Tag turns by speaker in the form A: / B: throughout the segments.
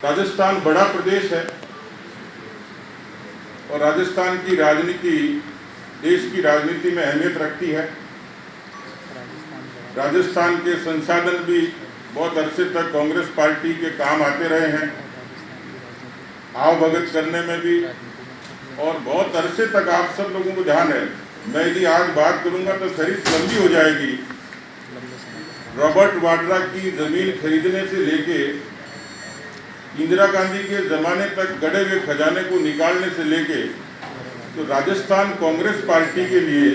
A: राजस्थान बड़ा प्रदेश है और राजस्थान की राजनीति देश की राजनीति में अहमियत रखती है। राजस्थान के संसाधन भी बहुत अरसे तक कांग्रेस पार्टी के काम आते रहे हैं, आवभगत करने में भी, और बहुत अरसे तक आप सब लोगों को ध्यान है, मैं यदि आज बात करूंगा तो फहरिस्त लंबी हो जाएगी। रॉबर्ट वाड्रा की जमीन खरीदने से लेके इंदिरा गांधी के जमाने तक गड़े हुए खजाने को निकालने से लेके तो राजस्थान कांग्रेस पार्टी के लिए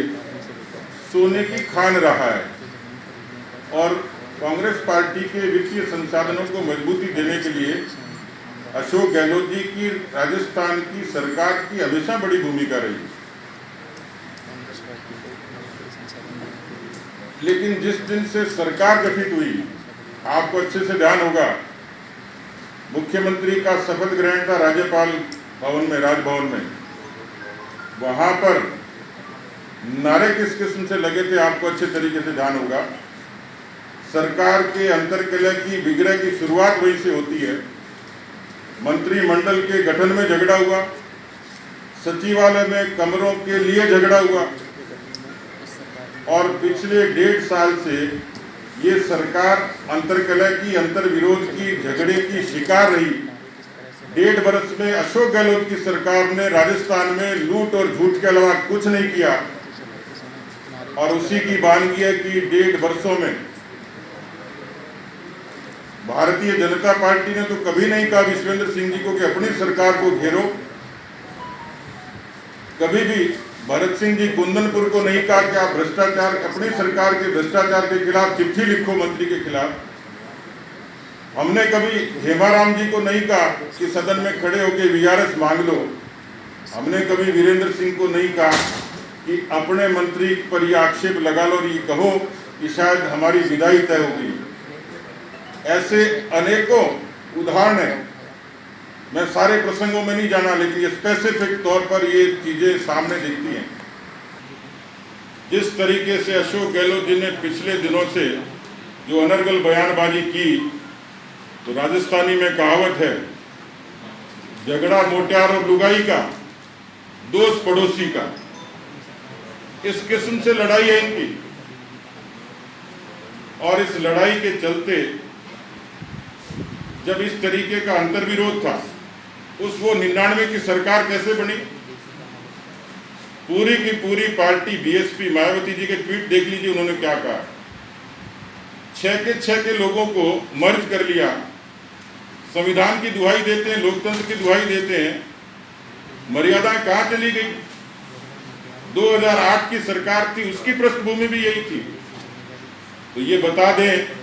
A: सोने की खान रहा है और कांग्रेस पार्टी के वित्तीय संसाधनों को मजबूती देने के लिए अशोक गहलोत जी की राजस्थान की सरकार की हमेशा बड़ी भूमिका रही। लेकिन जिस दिन से सरकार गठित हुई, आपको अच्छे से ध्यान होगा, मुख्यमंत्री का शपथ ग्रहण था राज्यपाल भवन में, राजभवन में। वहां पर नारे किस किस्म से लगे थे, आपको अच्छे तरीके से ध्यान होगा। सरकार के अंतर्कलह की विग्रह की शुरुआत वहीं से होती है। मंत्रिमंडल के गठन में झगड़ा हुआ, सचिवालय में कमरों के लिए झगड़ा हुआ और पिछले 1.5 साल से ये सरकार अंतर्कलह की, अंतर्विरोध की, झगड़े की शिकार रही। 1.5 वर्ष में अशोक गहलोत की सरकार ने राजस्थान में लूट और झूठ के अलावा कुछ नहीं किया और उसी की वानगी है कि 1.5 वर्षों में भारतीय जनता पार्टी ने तो कभी नहीं कहा विश्वेंद्र सिंह जी को कि अपनी सरकार को घेरो, कभी भी भरत सिंह जी कुंदनपुर को नहीं कहा कि आप भ्रष्टाचार, अपनी सरकार के भ्रष्टाचार के खिलाफ चिट्ठी लिखो मंत्री के खिलाफ। हमने कभी हेमाराम जी को नहीं कहा कि सदन में खड़े होकर वीआरएस मांग लो। हमने कभी वीरेंद्र सिंह को नहीं कहा कि अपने मंत्री पर ये आक्षेप लगा लो और ये कहो कि शायद हमारी विदाई तय होगी। ऐसे अनेकों उदाहरण हैं, मैं सारे प्रसंगों में नहीं जाना, लेकिन स्पेसिफिक तौर पर ये चीजें सामने दिखती हैं। जिस तरीके से अशोक गहलोत जी ने पिछले दिनों से जो अनर्गल बयानबाजी की, तो राजस्थानी में कहावत है, झगड़ा मोटियार और लुगाई का, दोस्त पड़ोसी का। इस किस्म से लड़ाई है इनकी और इस लड़ाई के चलते जब इस तरीके का अंतर्विरोध था, उस वो 99 की सरकार कैसे बनी? पूरी की पूरी पार्टी बीएसपी, मायावती जी के ट्वीट देख लीजिए, उन्होंने क्या कहा। 6 के लोगों को मर्ज कर लिया, संविधान की दुहाई देते हैं, लोकतंत्र की दुहाई देते हैं, मर्यादाएं कहां चली गई? 2008 की सरकार थी, उसकी पृष्ठभूमि भी यही थी। तो ये बता दें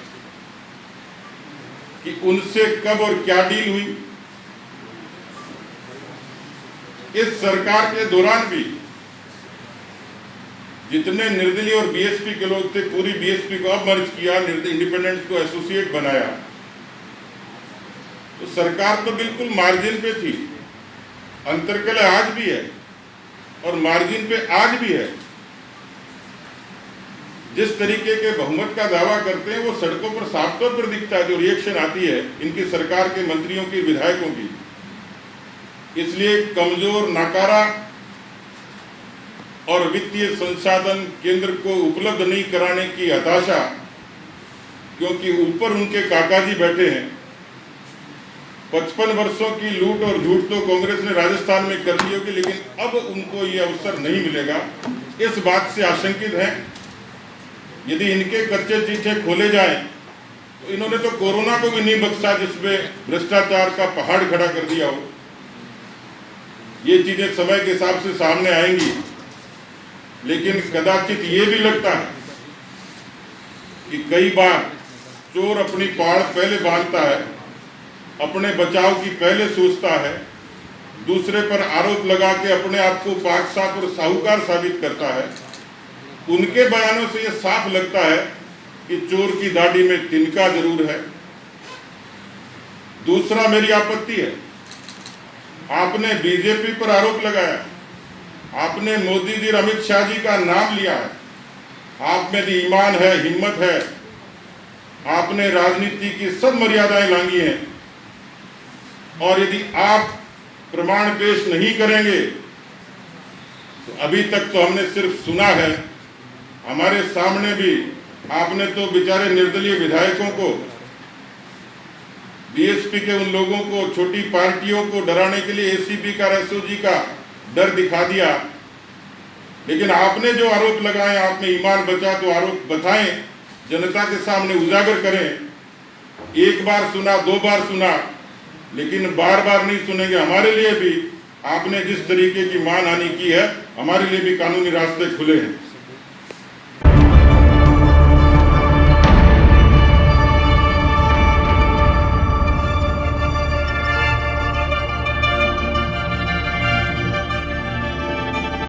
A: कि उनसे कब और क्या डील हुई। इस सरकार के दौरान भी जितने निर्दलीय और बीएसपी के लोग थे, पूरी बीएसपी को अब मर्ज किया, इंडिपेंडेंस को एसोसिएट बनाया। तो सरकार तो बिल्कुल मार्जिन पे थी। अंतर्कलह आज भी है और मार्जिन पे आज भी है। जिस तरीके के बहुमत का दावा करते हैं वो सड़कों पर साफ तौर पर दिखता है, जो रिएक्शन आती है इनकी सरकार के मंत्रियों की, विधायकों की। इसलिए कमजोर, नाकारा और वित्तीय संसाधन केंद्र को उपलब्ध नहीं कराने की हताशा, क्योंकि ऊपर उनके काकाजी बैठे हैं। 55 वर्षों की लूट और झूठ तो कांग्रेस ने राजस्थान में कर दी होगी, लेकिन अब उनको ये अवसर नहीं मिलेगा, इस बात से आशंकित हैं। यदि इनके कच्चे चीथे खोले जाएं तो इन्होंने तो कोरोना को भी नहीं बख्शा, जिसमें भ्रष्टाचार का पहाड़ खड़ा कर दिया हो। ये चीजें समय के हिसाब से सामने आएंगी, लेकिन कदाचित ये भी लगता है कि कई बार चोर अपनी पाड़ पहले बांधता है, अपने बचाव की पहले सोचता है, दूसरे पर आरोप लगा के अपने आप को पाक साफ और साहूकार साबित करता है। उनके बयानों से यह साफ लगता है कि चोर की दाढ़ी में तिनका जरूर है। दूसरा मेरी आपत्ति है, आपने बीजेपी पर आरोप लगाया, आपने मोदी जी, अमित शाह जी का नाम लिया है, आप में भी ईमान है, हिम्मत है, आपने राजनीति की सब मर्यादाएं लांघी हैं, और यदि आप प्रमाण पेश नहीं करेंगे तो अभी तक तो हमने सिर्फ सुना है, हमारे सामने भी आपने तो बेचारे निर्दलीय विधायकों को, बीएसपी के उन लोगों को, छोटी पार्टियों को डराने के लिए एसीपी का, एसओजी का डर दिखा दिया। लेकिन आपने जो आरोप लगाए, आपने ईमान बचा तो आरोप बताएं, जनता के सामने उजागर करें। एक बार सुना, दो बार सुना, लेकिन बार बार नहीं सुनेंगे। हमारे लिए भी आपने जिस तरीके की मानहानि की है, हमारे लिए भी कानूनी रास्ते खुले हैं।